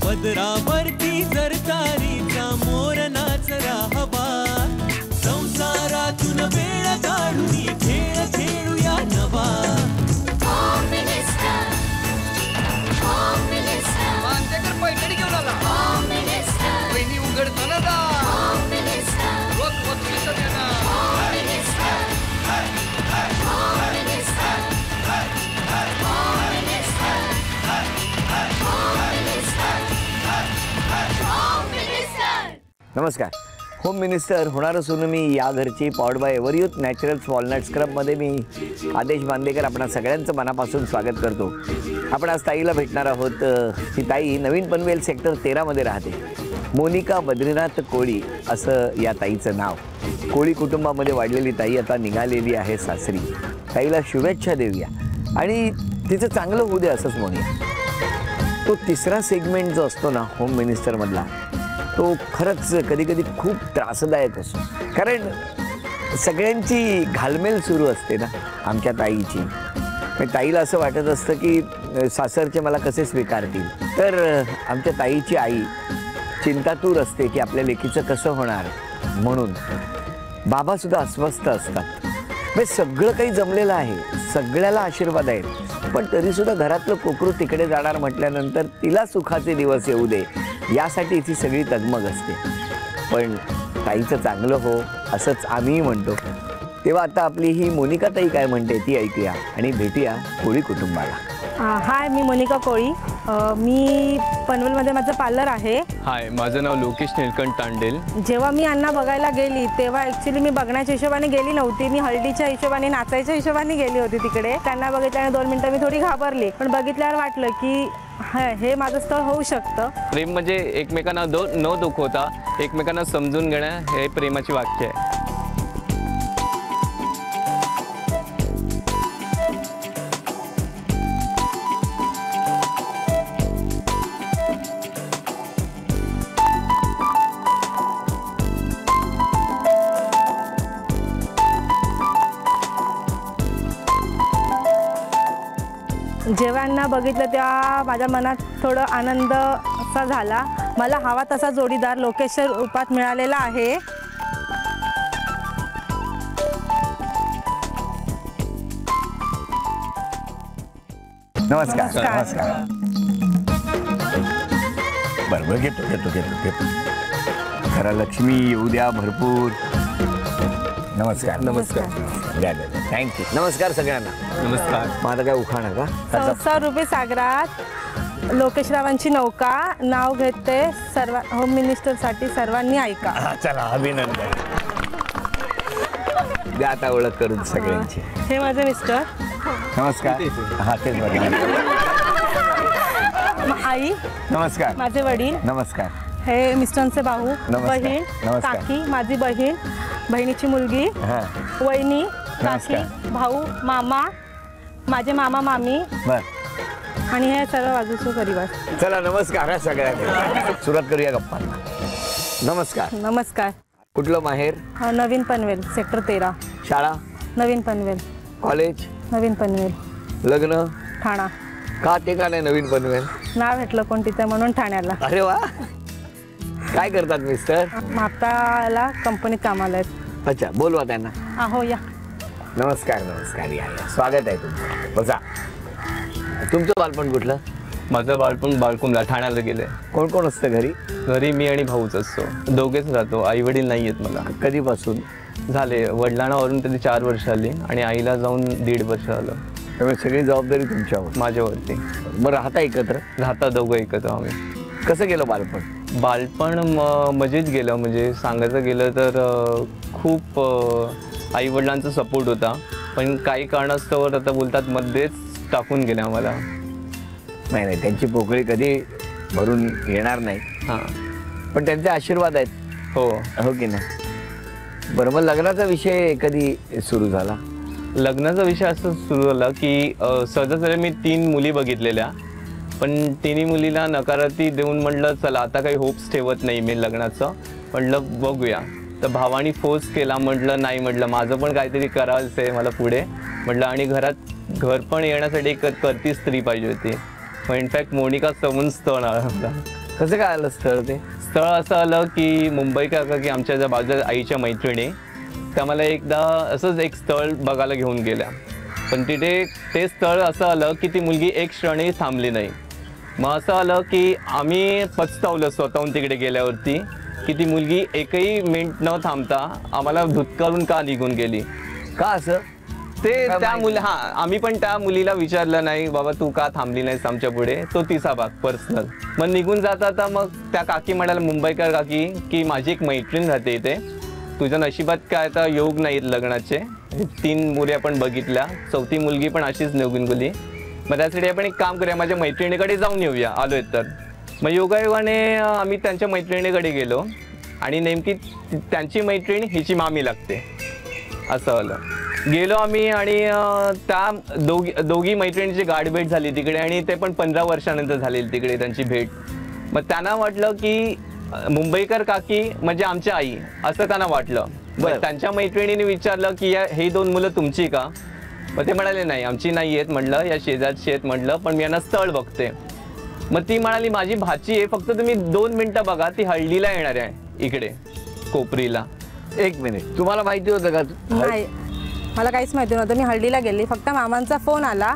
पदरावरती सरकारीचा मोर नाचरा हवा, संसारातून वेळ काढून खेळ खेळूया नवा। होम मिनिस्टर, होम मिनिस्टर, मानतेकर पैठणी घेऊन आला। होम मिनिस्टर, वहिनी उघडताना दा। होम मिनिस्टर, रोज वस्तूचं देणार। Home minister, home minister, home minister, home minister, home minister. नमस्कार। होम मिनिस्टर होणार असून मी या घरची पॉवर्ड बाय एव्हरयूथ नॅचरल्स वॉलनट स्क्रबमध्ये मी आदेश बांदेकर आपणा सगळ्यांचं मनापासून स्वागत करतो। आपण आज ताईला भेटणार आहोत। ही ताई नवीन पनवेल सेक्टर 13मध्ये राहते। मोनिका बद्रीनाथ कोळी असं या ताईचं नाव। कोळी कुटुंबामध्ये वाढलेली ताई आता निघालेली आहे सासरी। ताईला शुभेच्छा देऊया आणि तिचं चांगलं होऊ दे असंच म्हणूया। तो तिसरा सेगमेंट जो असतो ना होम मिनिस्टरमधला, तो खरंच कधी कधी खूप त्रासदायक असतो, कारण सगळ्यांची घालमेल सुरू असते ना आमच्या ताईची। ताईला असं वाटत असतं की सासरचे मला कसे स्वीकारतील, तर आमच्या ताईची आई चिंतातूर असते की आपल्या लेकीचं कसं होणार म्हणून। बाबासुद्धा अस्वस्थ असतात। म्हणजे सगळं काही जमलेलं आहे, सगळ्याला आशीर्वाद आहेत, पण तरीसुद्धा घरातलं कोकरू तिकडे जाणार म्हटल्यानंतर तिला सुखाचे दिवस येऊ दे यासाठी ती सगळी तगमग असते। पण ताईचं चांगलं हो असंच आम्हीही म्हणतो। तेव्हा आता आपली ही मोनिका ताई काय म्हणते ती ऐकूया आणि भेटूया कोळी कुटुंबाला। हाय, मी मोनिका कोळी। मी पनवेलमध्ये माझं पार्लर आहे। हाय, माझं नाव लोकेश निलकंठ तांडेल। जेव्हा मी अण्णा बघायला गेली तेव्हा ॲक्च्युली मी बघण्याच्या हिशोबाने गेली नव्हती, मी हळदीच्या हिशोबाने नाचायच्या हिशोबाने गेली होती तिकडे। त्यांना बघितल्याने 2 मिनिटं मी थोडी घाबरली, पण बघितल्यावर वाटलं की हे माझं स्थळ होऊ शकतं। प्रेम म्हणजे एकमेकांना न दुखवता एकमेकांना समजून घेणं हे प्रेमाची वाक्य आहे। जेव्हा अण्णा बघितलं तेव्हा माझ्या मनात थोडं आनंद असा झाला। मला हवा तसा जोडीदार लोकेशच्या रूपात मिळालेला आहे। नमस्कार। नमस्कार। बरोबर घेतो। खरा लक्ष्मी येऊ द्या भरपूर। नमस्कार। नमस्कार। थँक्यू। नमस्कार सगळ्यांना। नमस्कार। माझं काय उखाणा का? संसार रूपी सागरात लोकेशरावांची नौका, नाव घेते सर्व होम मिनिस्टरसाठी सर्वांनी ऐका। चला अभिनंदन द्या आता ओळख करून सगळ्यांची। हे माझे मिस्टर। नमस्कार। हा तेच बघा। आई। नमस्कार। माझे वडील। नमस्कार। हे मिस्टरांचे भाऊ, नमस्कार। बहीण, नमस्कार। काकी, माझी बहीण, बहिणीची मुलगी, हां वहिनी, काकी, नमस्कार। भाऊ, मामा, माझे मामा मामी बर। आणि हे सर्व बाजूचे परिवार। चला नमस्कार हा सगळ्यांना। सुरुवात करूया गप्पांना। नमस्कार। नमस्कार। कुठलं माहेर? नवीन पनवेल सेक्टर 13। शाळा? नवीन पनवेल। कॉलेज? नवीन पनवेल। लग्न? ठाणा। का ते का नाही नवीन पनवेल? नाव भेटलं कोण तिथं म्हणून ठाण्याला। अरे वा, काय करतात मिस्टर? मापताला कंपनीत कामाला आहेत। अच्छा, बोलवा त्यांना। आहो या। नमस्कार। नमस्कार। या स्वागत आहे तुमचं, बसा। तुमचं बालपण कुठलं? माझं बालपण बालकुंडला ठाण्याला गेले। कोण कोण असतं घरी? घरी मी आणि भाऊच असतो, दोघेच राहतो। आई वडील नाही आहेत मला। कधीपासून? झाले वडिलांवरून तरी 4 वर्ष आली आणि आईला जाऊन 1.5 वर्ष आलं। त्यामुळे सगळी जबाबदारी तुमच्यावर? माझ्यावरती। मग राहता एकत्र? राहता दोघं एकत्र आम्ही। कसं गेलं बालपण? बालपण मजेत गेलं, म्हणजे सांगायचं गेलं तर खूप आई वडिलांचा सपोर्ट होता, पण काही कारणास्तव आता बोलतात मध्येच टाकून गेले आम्हाला। नाही, त्यांची पोकळी कधी भरून येणार नाही। हां, पण त्यांचे आशीर्वाद आहेत। हो हो की नाही? बरं, मग लग्नाचा विषय कधी सुरू झाला? लग्नाचा विषय असं सुरू झाला की सहजासहजी मी 3 मुली बघितलेल्या, पण तिन्ही मुलीला नकारार्थी देऊन म्हटलं चला आता काही होप्स ठेवत नाही मी लग्नाचं, म्हटलं बघूया। तर भावानी फोर्स केला, म्हटलं नाही, म्हटलं माझं पण काहीतरी करायचं आहे मला पुढे, म्हटलं आणि घर पण येण्यासाठी एक करती स्त्री पाहिजे होती। मग इनफॅक्ट मोनिका समून स्थळ आला होता। कसं काय आलं स्थळ ते? स्थळ असं आलं की मुंबई काका की आमच्या ज्या बाजूला आईच्या मैत्रिणी त्या मला एकदा असंच एक स्थळ बघायला घेऊन गेल्या, पण तिथे ते स्थळ असं आलं की ती मुलगी एक क्षणही थांबली नाही. मग असं आलं की आम्ही पछतावलं स्वतःहून तिकडे गेल्यावरती की ती मुलगी एकही मिनिट न थांबता आम्हाला धुतकारून का निघून गेली. का असं? ते काय त्या माहिती? आम्ही पण त्या मुलीला विचारलं नाही बाबा तू का थांबली नाहीस आमच्या पुढे, तो तिचा भाग पर्सनल. मग निघून जाता मग त्या काकी म्हणाल्या, मुंबईकर काकी, की माझी एक मैत्रीण राहते इथे, तुझ्या नशिबात काय आता योग नाहीत लग्नाचे, 3 मुली आपण बघितल्या, 4थी मुलगी पण अशीच निघून गेली, मग त्यासाठी आपण एक काम करूया, माझ्या मैत्रिणीकडे जाऊन येऊया आलोय तर. मग योगायोगाने आम्ही त्यांच्या मैत्रिणीकडे गेलो आणि नेमकी त्यांची मैत्रीण हिची मामी लागते असं आलं. गेलो आम्ही आणि त्या दोघी मैत्रिणीची गाठभेट झाली तिकडे आणि ते पण 15 वर्षानंतर झालेली तिकडे त्यांची भेट. मग त्यांना वाटलं की मुंबईकर काकी म्हणजे आमच्या आई असं त्यांना वाटलं. मग त्यांच्या मैत्रिणीने विचारलं की हे 2 मुलं तुमची का? मग ते म्हणाले नाही आमची नाही आहेत. म्हटलं या शेजारची आहेत म्हटलं, पण मी यांना स्थळ बघते. मग ती म्हणाली माझी भाची आहे, फक्त तुम्ही 2 मिनिटं बघा, ती हळदीला येणार आहे इकडे कोपरीला. 1 मिनिट, तुम्हाला माहिती होतं का? नाही, मला काहीच माहिती नव्हतं. मी हळदीला गेली, फक्त मामांचा फोन आला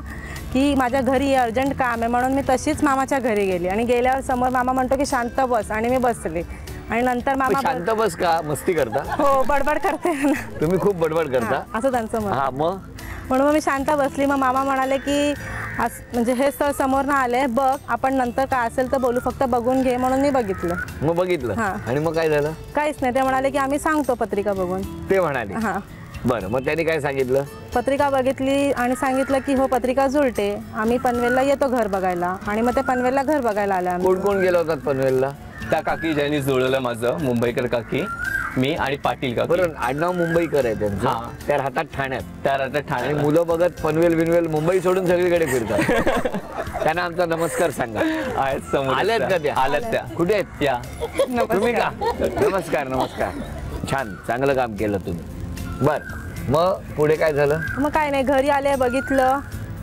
की माझ्या घरी अर्जंट काम आहे, म्हणून मी तशीच मामाच्या घरी गेली आणि गेल्यावर समोर मामा म्हणतो की शांत बस आणि मी बसले आणि नंतर मामा शांत बस का? मस्ती करता? हो, बडबड करते ना. तुम्ही खूप बडबड करता. हां, असं त्यांचं मत. हा, मग म्हणून मग मी शांत बसली. मग मामा म्हणाले की म्हणजे हे स्थळ समोर ना आले, बघ आपण नंतर काय असेल तर बोलू, फक्त बघून घे. म्हणून मी बघितलं. मग बघितलं हां. आणि मग काय झालं? काहीच नाही. ते म्हणाले की आम्ही सांगतो पत्रिका बघून. ते म्हणाले. हां, बरं, मग त्यांनी काय सांगितलं? पत्रिका बघितली आणि सांगितलं की हो पत्रिका जुळते, आम्ही पनवेलला येतो घर बघायला. आणि मग ते पनवेलला घर बघायला आले आम्ही. कोण कोण गेला होतात पनवेलला? त्या काकी ज्यांनी जुळवलं माझं, मुंबईकर काकी, मी आणि पाटील काकी. बरं, आडनाव मुंबईकर आहे त्यांचं. हां. त्या राहतात ठाण्यात त्या आता आणि ठाणे मुलं बघत पनवेल बिनवेल मुंबई सोडून सगळीकडे फिरतात. त्यांना आमचा नमस्कार सांगा. आहेत समोर. आल्यात का त्या? आल्यात त्या. कुठे आहेत? या तुम्ही का? नमस्कार नमस्कार. छान, चांगलं काम केलं तुम्ही. बर, मग पुढे काय झालं? मग काय नाही, घरी आले, बघितलं,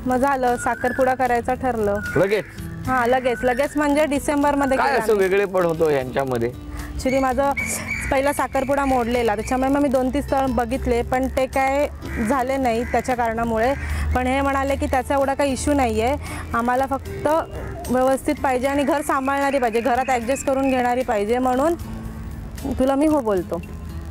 मग झालं, साखरपुडा करायचं ठरलं. लगेच? हां, लगेच म्हणजे डिसेंबरमध्ये काय केलं असं आम्ही. वेगळे पण होतो यांच्यामध्ये? ॲक्च्युली माझं पहिला साखरपुडा मोडलेला, त्याच्यामुळे मग मी 2-3 स्थळ बघितले, पण ते काय झाले नाही त्याच्या कारणामुळे. पण हे म्हणाले की त्याचा एवढा काही इश्यू नाही आहे, आम्हाला फक्त व्यवस्थित पाहिजे आणि घर सांभाळणारी पाहिजे, घरात ॲडजस्ट करून घेणारी पाहिजे, म्हणून तुला मी हो बोलतो.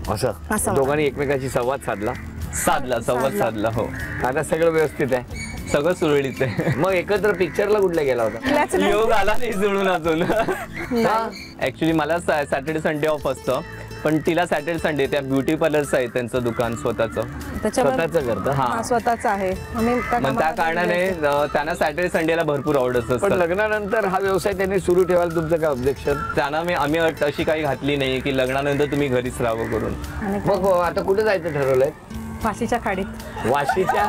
असं दोघांनी एकमेकांशी संवाद साधला. संवाद साधला. हो, आता सगळं व्यवस्थित आहे, सगळं सुरळीत आहे. मग एकत्र पिक्चरला कुठला गेला होता? तिलाच नाही. योग आला नाही जुळून अजून. ऍक्च्युली मला सॅटर्डे संडे ऑफ असतं, पण तिला सॅटर्डे संडे त्या ब्युटी पार्लरचं आहे त्यांचं दुकान स्वतःचं. त्याच्यावर स्वतःच करता? हां, स्वतःचं आहे. आम्ही त्या मग त्या कामाला कारणाने त्यांना सॅटर्डे संडेला भरपूर ऑर्डर्स पण असतात. लग्नानंतर हा व्यवसाय त्यांनी सुरू ठेवायला तुमचं काय ऑब्जेक्शन? त्यांना आम्ही अट अशी काही घातली नाही की लग्नानंतर तुम्ही घरीच राहावं करून. आणि मग आता कुठे जायचं ठरवलंय? फाशीच्या खाडीत. वाशीच्या?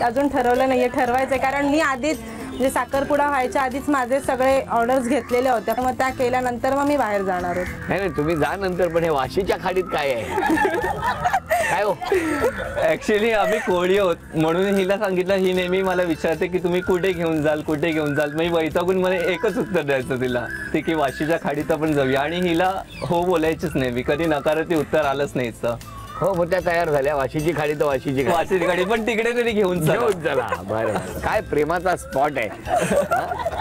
अजून ठरवलं नाहीये, ठरवायचंय. कारण मी आधीच म्हणजे साखरपुडा व्हायच्या आधीच माझे सगळे ऑर्डर्स घेतलेले होत्या, मग त्या केल्यानंतर मग मी बाहेर जाणार होते. नाही तुम्ही जा नंतर, पण हे वाशीच्या खाडीत काय आहे? काय हो? ऍक्च्युली आम्ही कोळी आहोत, म्हणून हिला सांगितलं. ही नेहमी मला विचारते की तुम्ही कुठे घेऊन जाल, कुठे घेऊन जाल. मी वैतागून मला एकच उत्तर द्यायचं तिला, ते की वाशीच्या खाडीत आपण जाऊया. आणि हिला हो बोलायचीच नाही, कधी नकारार्थी उत्तर आलंच नाही. हो, मग त्या तयार झाल्या. वाशीची खाडी तर वाशीची गाडी, पण तिकडे तरी घेऊन चला. बरं, काय प्रेमाचा स्पॉट आहे.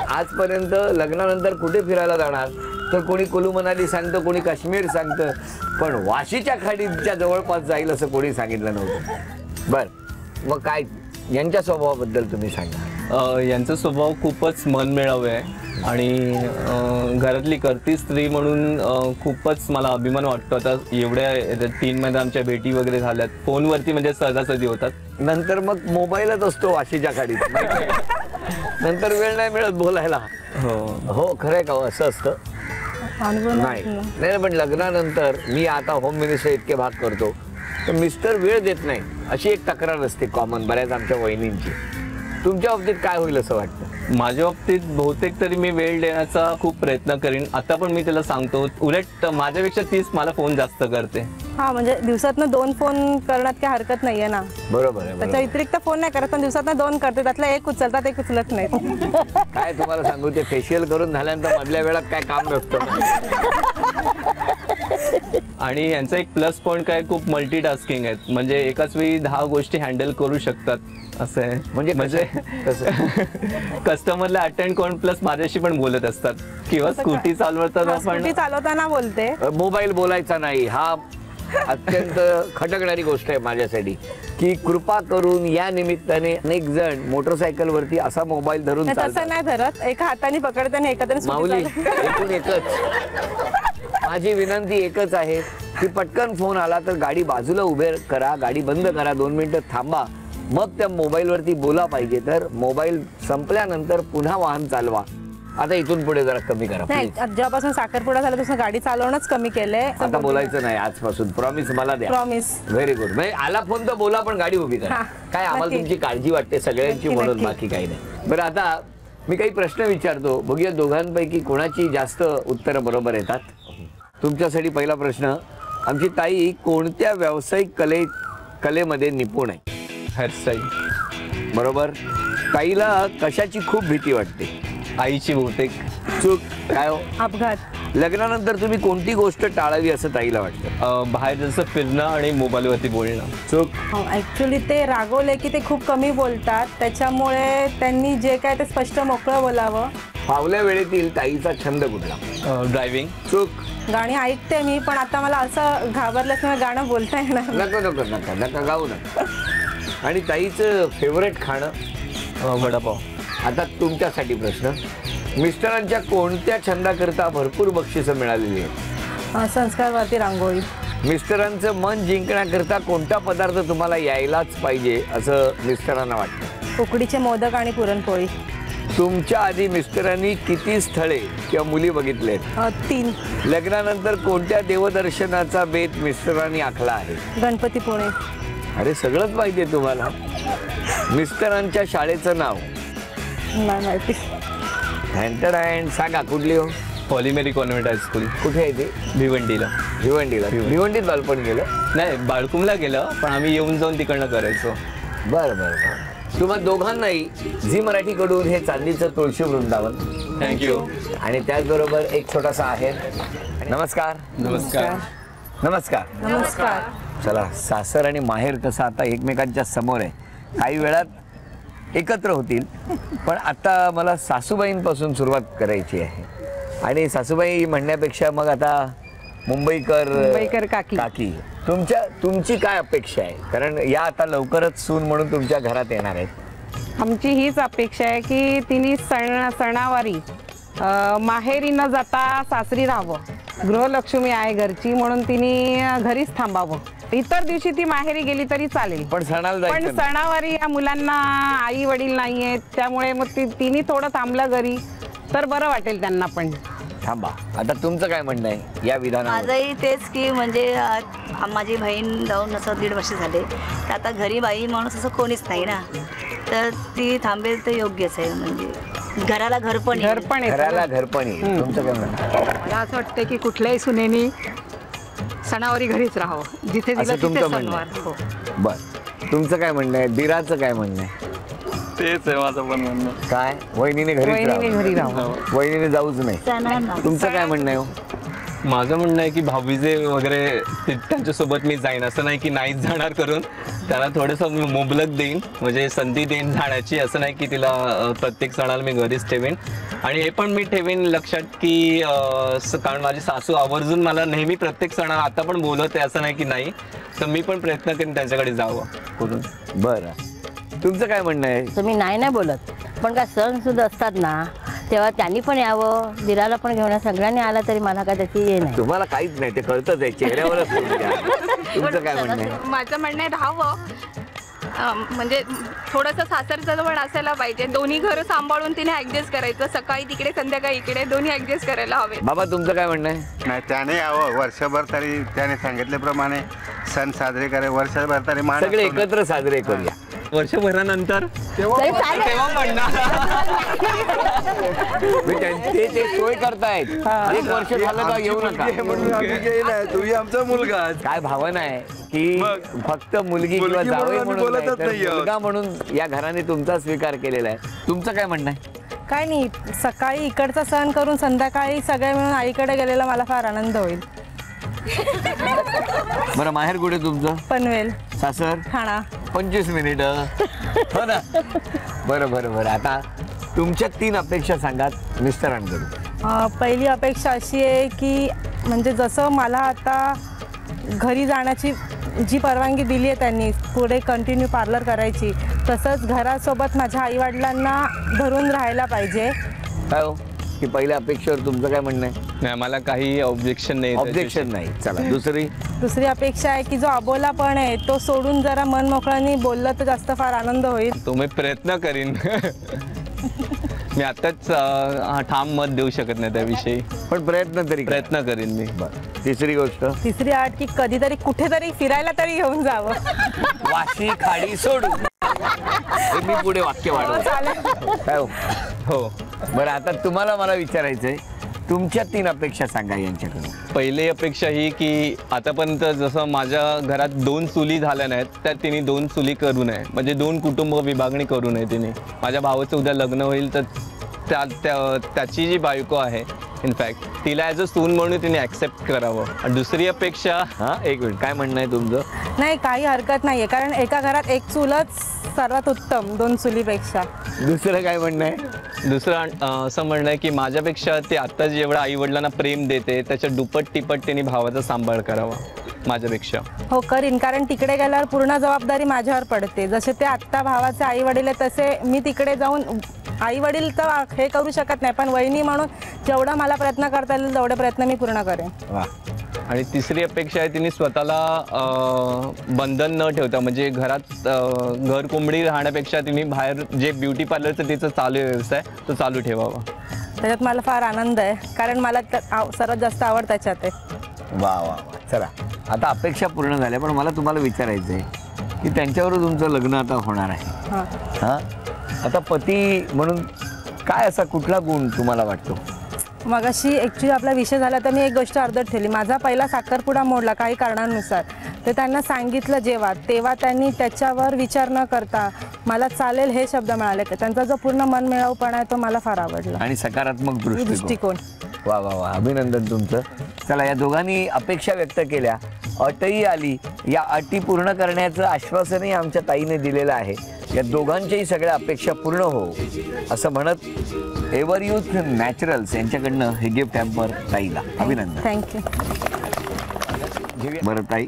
आजपर्यंत लग्नानंतर कुठे फिरायला जाणार तर कोणी कुलू मनाली सांगतं, कोणी काश्मीर सांगतं, पण वाशीच्या खाडीच्या जवळपास जाईल असं कोणी सांगितलं नव्हतं. बर, मग काय यांच्या स्वभावाबद्दल तुम्ही सांगा. यांचा स्वभाव खूपच मनमिळाऊ आहे आणि घरातली करती स्त्री म्हणून खूपच मला अभिमान वाटतो. आता एवढ्या 3 महिने आमच्या भेटी वगैरे झाल्यात, फोनवरती म्हणजे सहजासहजी होतात. नंतर मग मोबाईलच असतो वाशीच्या खाडीत. नंतर वेळ नाही मिळत बोलायला. हो, खरंय का? असं असतं? नाही, पण लग्नानंतर मी आता होम मिनिस्टर इतके भाग करतो तर मिस्टर वेळ देत नाही अशी एक तक्रार असते कॉमन बऱ्याच आमच्या वहिनींची. तुमच्या बाबतीत काय होईल असं वाटतं? माझ्या बाबतीत बहुतेक तरी मी वेळ देण्याचा खूप प्रयत्न करीन. आता पण मी तिला सांगतो, उलट माझ्यापेक्षा तीच मला फोन जास्त करते. हा म्हणजे दिवसातनं 2 फोन करण्यात काही हरकत नाहीये ना. बरोबर आहे, त्याच्या बरोबर. व्यतिरिक्त फोन नाही करत, पण दिवसातनं 2 करते, त्यातला एक उचलतात, एक उचलत नाही. काय तुम्हाला सांगू, ते फेशियल करून झाल्यानंतर मधल्या वेळात काय काम नसतं. आणि यांचा एक प्लस पॉईंट काय, खूप मल्टीटास्किंग आहेत. म्हणजे एकाच वेळी 10 गोष्टी हँडल करू शकतात असं आहे. म्हणजे कस्टमरला अटेंड करून प्लस माझ्याशी पण बोलत असतात, किंवा स्कूटी चालवताना स्कूटी पण. चालवताना बोलते. मोबाईल बोलायचा नाही, हा अत्यंत खटकणारी गोष्ट आहे माझ्यासाठी, की कृपा करून या निमित्ताने अनेक जण मोटरसायकल वरती असा मोबाईल धरून तसं चालतात. नाही धरत, एका हाताने पकडते आणि एका हाताने माऊली, स्कूटी एकूण एकच माझी विनंती एकच आहे की पटकन फोन आला तर गाडी बाजूला उभे करा, गाडी बंद करा, 2 मिनिटं थांबा, मग त्या मोबाईलवरती बोला. पाहिजे तर मोबाईल संपल्यानंतर पुन्हा वाहन चालवा. आता इथून पुढे जरा कमी करा नाही. please. जेव्हापासून साखरपुडा झाला तसं गाडी चालवणंच कमी केलंय. आता बोलायचं नाही आजपासून, प्रॉमिस मला द्या. प्रॉमिस. Very good. म्हणजे आला फोन तर बोला, पण गाडी उभी करा. हा, काय आम्हाला नक्की. तुमची काळजी वाटते सगळ्यांची, नक्की, म्हणून नक्की. बाकी काही नाही. बरं, आता मी काही प्रश्न विचारतो, बघूया दोघांपैकी कोणाची जास्त उत्तरं बरोबर येतात. तुमच्यासाठी पहिला प्रश्न, आमची ताई कोणत्या व्यावसायिक कलेमध्ये निपुण आहे? हेअरस्टाईल. बरोबर. ताईला कशाची खूप भीती वाटते? आईची बहुतेक. चूक. काय हो? अपघात. लग्नानंतर तुम्ही कोणती गोष्ट टाळावी असं ताईला वाटतं? बाहेर जसं फिरणं आणि मोबाईलवरती बोलणं. चूक. ऍक्च्युली ते रागवले की ते खूप कमी बोलतात, त्याच्यामुळे त्यांनी जे काय ते स्पष्ट मोकळं बोलावं. फावल्या वेळेतील ताईचा छंद कुठला? ड्रायव्हिंग. चूक. गाणी ऐकते मी, पण आता मला असं घाबरल्याशिवाय गाणं बोलता येणार नाही. नका नका नका नका गाऊ नका. आणि ताईचं फेवरेट खाणं? वडापाव. आता तुमच्यासाठी प्रश्न, मिस्टरांच्या कोणत्या छंदाकरता भरपूर बक्षिसं मिळालेली आहेत? संस्कारवरती रांगोळी. मिस्टरांचं मन जिंकण्याकरता कोणता पदार्थ तुम्हाला यायलाच पाहिजे असं मिस्टरांना वाटतं? उकडीचे मोदक आणि पुरणपोळी. तुमच्या आधी मिस्टरांनी किती स्थळे किंवा मुली बघितलेत? 3. लग्नानंतर कोणत्या देवदर्शनाचा बेत मिस्टरांनी आखला आहे? गणपतीपुळे. अरे सगळंच माहिती आहे तुम्हाला. मिस्टरांच्या शाळेचं नाव? नाही माहिती. हँड सांगा, कुठली हो? पॉलिमेरी कॉन्व्हेंट हायस्कूल. कुठे आहे ते? भिवंडीला. भिवंडीत बालपण गेलं? नाही, बाळकुमला गेलं, पण आम्ही येऊन जाऊन तिकडनं करायचो. बरं बरं बरं. तुम्हा दोघांनाही झी मराठीकडून हे चांदीचं तुळशी वृंदावन. थँक्यू. आणि त्याचबरोबर एक छोटासा आहे. नमस्कार. नमस्कार. नमस्कार. नमस्कार. चला, सासर आणि माहेर कसं आता एकमेकांच्या समोर आहे, काही वेळात एकत्र होतील. पण आता मला सासूबाईंपासून सुरुवात करायची आहे. आणि सासूबाई म्हणण्यापेक्षा मग आता मुंबईकर काकी, तुमची काय अपेक्षा आहे? कारण या आता लवकरच सून म्हणून तुमच्या घरात येणार आहेत. आमची हीच अपेक्षा आहे की तिने सणावारी माहेरी न जाता सासरी राहावं. गृहलक्ष्मी आहे घरची, म्हणून तिने घरीच थांबावं. इतर दिवशी ती माहेरी गेली तरी चालेल, पण सणाला पण जायचं नाही. सणावारी या मुलांना आई वडील नाही आहेत, त्यामुळे मग तिने थोडं थांबलं घरी तर बरं वाटेल त्यांना पण. थांबा, आता तुमचं काय म्हणणं आहे या विधानावर? माझंही तेच की म्हणजे माझी बहीण जाऊन असं 1.5 वर्ष झाले, तर आता घरी बाई माणूस असं कोणीच नाही ना, तर ती थांबेल तर योग्यच आहे. म्हणजे घराला घर पण घर पण येतं ना. घराला घरपणी. तुमचं काय म्हणणं आहे? मला असं वाटतं की कुठल्याही सुनेनी सणावारी घरीच राहावं, जिथे दिलं असं तिथे तुमचं म्हणणं सणवार. आहे? हो. बर, तुमचं काय म्हणणं आहे? दिराचं काय म्हणणं आहे? तेच आहे माझं पण म्हणणं. काय? वहिनीने घरी घरी राहावं. वहिनीने जाऊच नाही. सणांना तुमचं काय म्हणणं आहे हो? माझं म्हणणं आहे की भाऊबीजे वगैरे त्यांच्यासोबत मी जाईन, असं नाही की नाहीच जाणार करून. त्याला थोडंसं मुबलक देईन, म्हणजे संधी देईन जाण्याची. असं नाही की तिला प्रत्येक सणाला मी घरीच ठेवीन. आणि हे पण मी ठेवीन लक्षात की कारण माझी सासू आवर्जून मला नेहमी प्रत्येक सणाला आता पण बोलत आहे, असं नाही की नाही, तर मी पण प्रयत्न करीन त्यांच्याकडे जावं करून. बरं, तुमचं काय म्हणणं आहे? तुम्ही नाही बोलत, पण काय सण सुद्धा असतात ना, तेव्हा त्यांनी पण यावं, दिराला पण घेऊन सगळ्यांनी आला तरी मला काय त्याची हे नाही. तुम्हाला काहीच नाही, ते कळतच आहे चेहऱ्यावरच. तुमचं काय म्हणणं आहे? माझं म्हणणं आहे राहावं, म्हणजे थोडंसं सासरचं पण असायला पाहिजे. दोन्ही घरं सांभाळून तिने ऍडजस्ट करायचं, सकाळी तिकडे संध्याकाळी इकडे, दोन्ही ऍडजस्ट करायला हवे. बाबा, तुमचं काय म्हणणं आहे? नाही, त्याने यावं वर्षभर तरी, त्याने सांगितल्याप्रमाणे सण साजरे करे वर्षभर तरी. सगळे एकत्र साजरे करूया. वर्षभरानंतर तरी चालेल. तेव्हा म्हणणार. ते सोय करतायत. 1 वर्ष झालं का येऊ नका म्हणून आम्ही गेलाय. तुम्ही आमचा मुलगा. काय भावना आहे की फक्त मुलगी किंवा जावई म्हणून बोलतच नाही, नाही तर मुलगा म्हणून या घराने तुमचा स्वीकार केलेला आहे. तुमचं काय म्हणणं आहे? काय नाही, सकाळी इकडचा सण करून संध्याकाळी सगळे मिळून आईकडे गेलेला मला फार आनंद होईल. बरं, माहेर कुठे तुमचं? पनवेल. सासर? ठाणा. 25 मिनिटं. हो ना. बरं. आता तुमच्या 3 अपेक्षा सांगात मिस्टरांकडून. पहिली अपेक्षा अशी आहे की म्हणजे जसं मला आता घरी जाण्याची जी परवानगी दिली आहे त्यांनी पुढे कंटिन्यू पार्लर करायची, तसंच घरासोबत माझ्या आईवडिलांना धरून राहायला पाहिजे. काय हो, की पहिल्या अपेक्षेवर तुमचं काय म्हणणं आहे? नाही, मला काही ऑब्जेक्शन नाही. ऑब्जेक्शन नाही. चला दुसरी अपेक्षा आहे की जो अबोला पण आहे तो सोडून जरा मन मोकळ्याने बोललं तर जास्त फार आनंद होईल. तो मी प्रयत्न करीन. मी आताच ठाम मत देऊ शकत नाही त्याविषयी, पण प्रयत्न करीन मी. तिसरी गोष्ट, तिसरी अट की कधीतरी कुठेतरी फिरायला तरी घेऊन जावं. वाशी खाडी सोडून. मी पुढे वाक्य वाढवतो. काय हो. बरं, आता तुम्हाला मला विचारायचंय, तुमच्या 3 अपेक्षा सांगा यांच्याकडून. पहिली अपेक्षा ही की आतापर्यंत जसं माझ्या घरात 2 चुली झाल्या नाहीत, त्या तिने 2 चुली करू नये, म्हणजे 2 कुटुंब विभागणी करू नये तिने. माझ्या भावाचं उद्या लग्न होईल तर त्याची जी बायको आहे इनफॅक्ट तिला ॲज अ सून म्हणून तिने ॲक्सेप्ट करावं. दुसरी अपेक्षा, एक मिनिट, काय म्हणणं आहे तुमचं? नाही, काही हरकत नाहीये, कारण एका घरात 1 चूलच सर्वात उत्तम 2 चुलीपेक्षा. दुसरं काय म्हणणं आहे? दुसरं असं म्हणणं आहे की माझ्यापेक्षा ती आत्ता जेवढं आई वडिलांना प्रेम देते त्याच्या दुप्पट तिप्पट तिने भावाचा सांभाळ करावा माझ्यापेक्षा. हो, करीन, कारण तिकडे गेल्यावर पूर्ण जबाबदारी माझ्यावर पडते. जसे ते आत्ता भावाचे आई वडील आहे तसे मी तिकडे जाऊन आई वडील तर हे करू शकत नाही, पण वहिनी म्हणून जेवढा मला प्रयत्न करता येईल तेवढे प्रयत्न मी पूर्ण करेन. आणि तिसरी अपेक्षा आहे तिने स्वतःला बंधन न ठेवता, म्हणजे घरात घर कोंबडी राहण्यापेक्षा तिने बाहेर जे ब्युटी पार्लरचं तिचं चालू व्यवसाय तो चालू ठेवावा. त्याच्यात मला फार आनंद आहे, कारण मला सर्वात जास्त आवड त्याच्यात आहे. वा. चला, आता अपेक्षा पूर्ण झाल्या, पण मला तुम्हाला विचारायचं आहे की त्यांच्यावर तुमचं लग्न आता होणार आहे. हां, आता पती म्हणून काय असा कुठला गुण तुम्हाला वाटतो? मगाशी ॲक्च्युली आपला विषय झाला तर मी एक गोष्ट अर्धत ठेवली. माझा पहिला साखरपुडा मोडला काही कारणांनुसार. ते त्यांना सांगितलं तेव्हा त्यांनी त्याच्यावर विचार न करता मला चालेल हे शब्द मिळाले. त्यांचा जो पूर्ण मनमिळाऊपणा आहे तो मला फार आवडला. आणि सकारात्मक दृष्टिकोन. वा, अभिनंदन तुमचं. चला, या दोघांनी अपेक्षा व्यक्त केल्या, अटही आली. या अटी पूर्ण करण्याचं आश्वासनही आमच्या ताईने दिलेलं आहे. या दोघांच्याही सगळ्या अपेक्षा पूर्ण हो असं म्हणत एव्हरयूथ नॅचरल्स यांच्याकडनं हे गिफ्ट हॅम्पर ताईला अभिनंदन. थँक्यू. बरं ताई,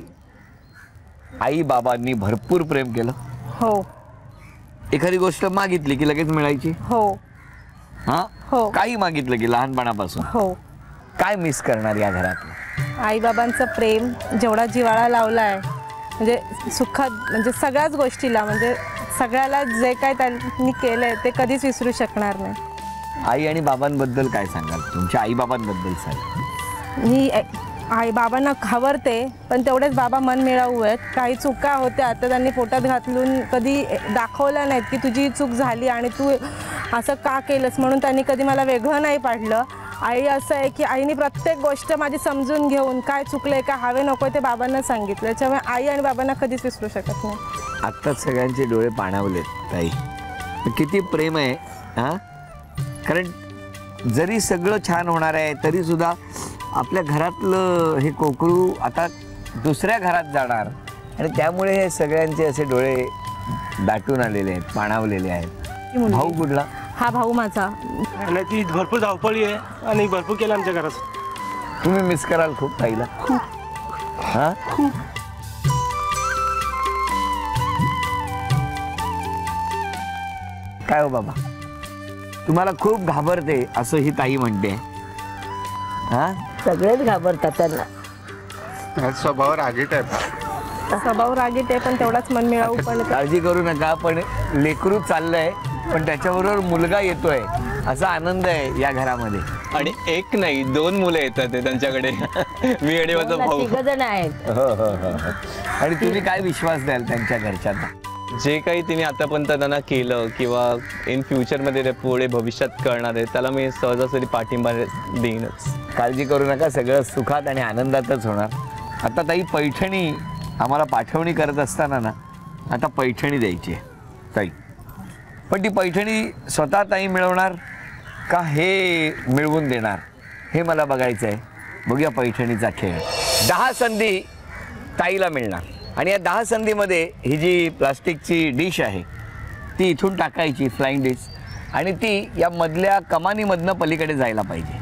आई बाबांनी भरपूर प्रेम केलं. हो. एखादी गोष्ट मागितली की लगेच मिळायची. हो. हो. काही मागितलं की लहानपणापासून. हो. काय मिस करणार या घरात? आईबाबांचं प्रेम जेवढा जिव्हाळा लावलाय, म्हणजे सुखात, म्हणजे सगळ्याच गोष्टीला, म्हणजे सगळ्याला जे काय त्यांनी केलंय ते कधीच विसरू शकणार नाही. आई आणि बाबांबद्दल काय सांगाल? तुमच्या आई बाबांबद्दल सांग. मी आई बाबांना घाबरते, पण तेवढेच बाबा मन मिळावू आहेत. काही चुका होत्या तर त्यांनी पोटात घातलून कधी दाखवलं नाहीत की तुझी चूक झाली आणि तू असं का केलंस म्हणून. त्यांनी कधी मला वेगळं नाही पाडलं. आई असं आहे की आईने प्रत्येक गोष्ट माझी समजून घेऊन काय चुकलंय काय हवे नको ते बाबांना सांगितलं. त्याच्यामुळे आई आणि बाबांना कधीच विसरू शकत नाही. आत्ताच सगळ्यांचे डोळे पाणावलेत ताई. किती प्रेम आहे. हां, कारण जरी सगळं छान होणार आहे तरी सुद्धा आपल्या घरातलं हे कोकरू आता दुसऱ्या घरात जाणार आणि त्यामुळे हे सगळ्यांचे असे डोळे दाटून आलेले आहेत, पाणावलेले आहेत. भाऊ कुठला? हा भाऊ माझा. आणि ती भरपूर धावपळी आहे आणि भरपूर केलं आमच्या घरात. तुम्ही मिस कराल खूप ताईला? हां, काय हो बाबा, तुम्हाला खूप घाबरते असं ही ताई म्हणते. हां, सगळेच घाबरतात त्यांना. स्वभाव रागीट आहे. स्वभाव रागीट आहे, पण तेवढाच मनमिळाऊ पण. काळजी करू नका, पण लेकरू चाललंय, पण त्याच्याबरोबर मुलगा येतोय असा आनंद आहे या घरामध्ये. आणि एक नाही 2 मुलं येतात त्यांच्याकडे. मी आणि माझा भाऊ 3 जण आहेत. हो. आणि तुम्ही काय विश्वास द्याल त्यांच्या घरच्यांना? जे काही तिने आतापर्यंत त्यांना केलं किंवा इन फ्युचरमध्ये पुढे भविष्यात करणार आहे त्याला मी सहजासहजी पाठिंबा देईनच. काळजी करू नका, सगळं सुखात आणि आनंदातच होणार. आता ताई पैठणी आम्हाला पाठवणी करत असताना ना आता पैठणी द्यायची आहे ताई, पण ती पैठणी स्वतः ताई मिळवणार का हे मिळवून देणार हे मला बघायचं आहे. बघूया पैठणीचा खेळ. 10 संधी ताईला मिळणार आणि या 10 संधीमध्ये ही जी प्लास्टिकची डिश आहे ती इथून टाकायची, फ्लाइंग डिश, आणि ती या मधल्या कमानीमधनं पलीकडे जायला पाहिजे.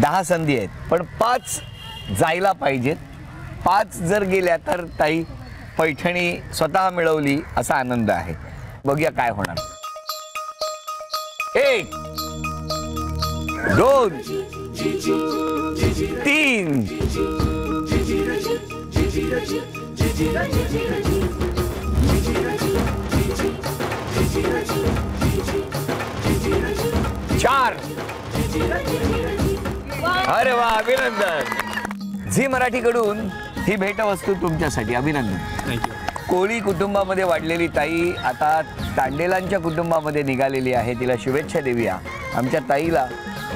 10 संधी आहेत पण 5 जायला पाहिजेत. 5 जर गेल्या तर ताई पैठणी स्वतः मिळवली असा आनंद आहे. बघूया काय होणार. 1 2 3 4. अरे वा, अभिनंदन. झी मराठीकडून ही भेटवस्तू तुमच्यासाठी. अभिनंदन. थँक्यू. कोळी कुटुंबामध्ये वाढलेली ताई आता तांडेलांच्या कुटुंबामध्ये निघालेली आहे. तिला शुभेच्छा देऊया. आमच्या ताईला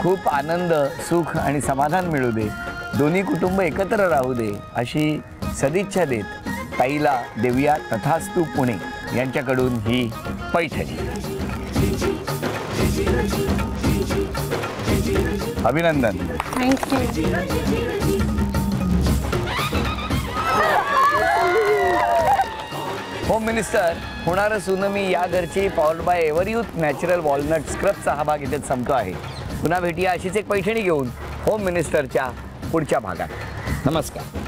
खूप आनंद, सुख आणि समाधान मिळू दे, दोन्ही कुटुंब एकत्र राहू दे अशी सदिच्छा देत ताईला देऊया तथास्तु पुणे यांच्याकडून ही पैठणी. अभिनंदन. थँक्यू. होम मिनिस्टर होणारं सुनमी या घरची पॉवर्ड बाय एव्हरयूथ नॅचरल वॉलनट स्क्रबचा हा भाग इथेच संपतो आहे. पुन्हा भेटूया अशीच एक पैठणी घेऊन होम मिनिस्टरच्या पुढच्या भागात. नमस्कार.